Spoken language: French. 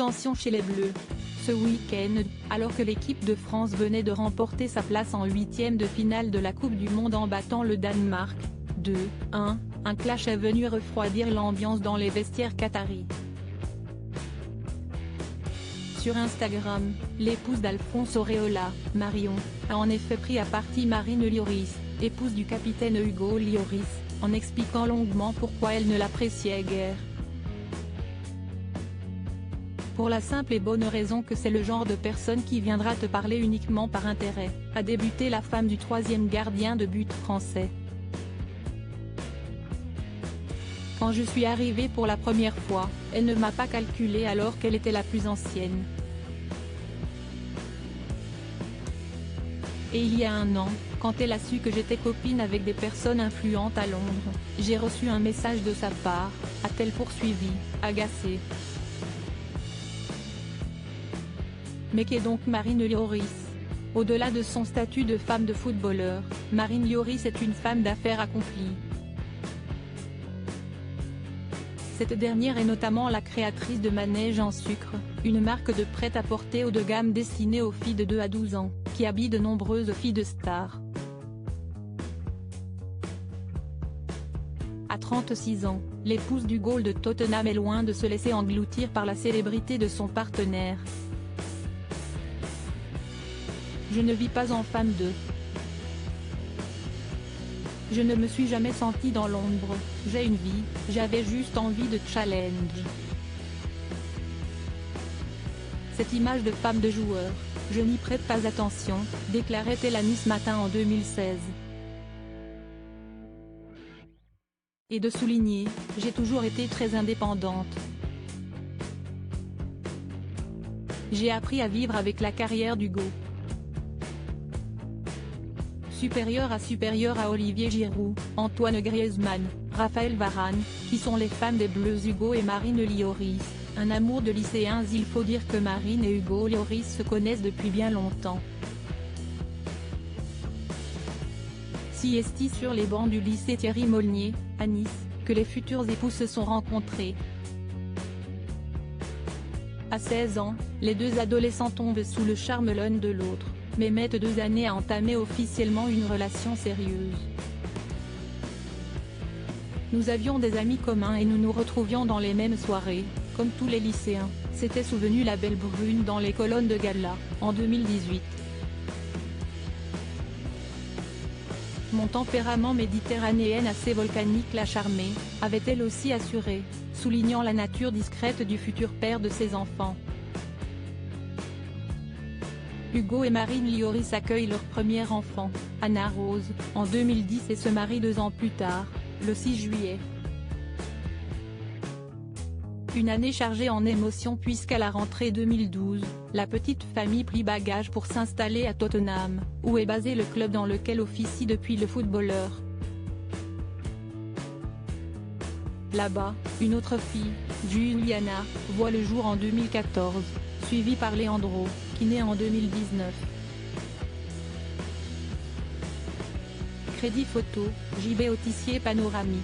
tension chez les Bleus. Ce week-end, alors que l'équipe de France venait de remporter sa place en huitième de finale de la Coupe du Monde en battant le Danemark, 2-1, un clash est venu refroidir l'ambiance dans les vestiaires qataris. Sur Instagram, l'épouse d'Alphonse Areola, Marion, a en effet pris à partie Marine Lloris, épouse du capitaine Hugo Lloris, en expliquant longuement pourquoi elle ne l'appréciait guère. Pour la simple et bonne raison que c'est le genre de personne qui viendra te parler uniquement par intérêt, a débuté la femme du troisième gardien de but français. Quand je suis arrivée pour la première fois, elle ne m'a pas calculé alors qu'elle était la plus ancienne. Et il y a un an, quand elle a su que j'étais copine avec des personnes influentes à Londres, j'ai reçu un message de sa part, a-t-elle poursuivi, agacée. Mais qu'est donc Marine Lloris? Au-delà de son statut de femme de footballeur, Marine Lloris est une femme d'affaires accomplie. Cette dernière est notamment la créatrice de Manège en sucre, une marque de prêt-à-porter haut de gamme destinée aux filles de 2 à 12 ans, qui habille de nombreuses filles de stars. À 36 ans, l'épouse du goal de Tottenham est loin de se laisser engloutir par la célébrité de son partenaire. Je ne vis pas en femme de. Je ne me suis jamais sentie dans l'ombre, j'ai une vie, j'avais juste envie de challenge. Cette image de femme de joueur, je n'y prête pas attention, déclarait-elle à Nice Matin en 2016. Et de souligner, j'ai toujours été très indépendante. J'ai appris à vivre avec la carrière d'Hugo. Supérieure à Olivier Giroud, Antoine Griezmann, Raphaël Varane, qui sont les fans des Bleus Hugo et Marine Lloris, un amour de lycéens. Il faut dire que Marine et Hugo Lloris se connaissent depuis bien longtemps. Si est sur les bancs du lycée Thierry Molnier, à Nice, que les futurs époux se sont rencontrés. À 16 ans, les deux adolescents tombent sous le charme l'un de l'autre, mais mettent 2 années à entamer officiellement une relation sérieuse. Nous avions des amis communs et nous nous retrouvions dans les mêmes soirées, comme tous les lycéens, s'était souvenu la belle brune dans les colonnes de gala, en 2018. Mon tempérament méditerranéen assez volcanique l'a charmée, avait-elle aussi assuré, soulignant la nature discrète du futur père de ses enfants. Hugo et Marine Lloris accueillent leur premier enfant, Anna Rose, en 2010 et se marient 2 ans plus tard, le 6 juillet. Une année chargée en émotions puisqu'à la rentrée 2012, la petite famille plie bagage pour s'installer à Tottenham, où est basé le club dans lequel officie depuis le footballeur. Là-bas, une autre fille, Juliana, voit le jour en 2014, suivie par Leandro, qui naît en 2019. Crédit photo, JB Autissier panoramique.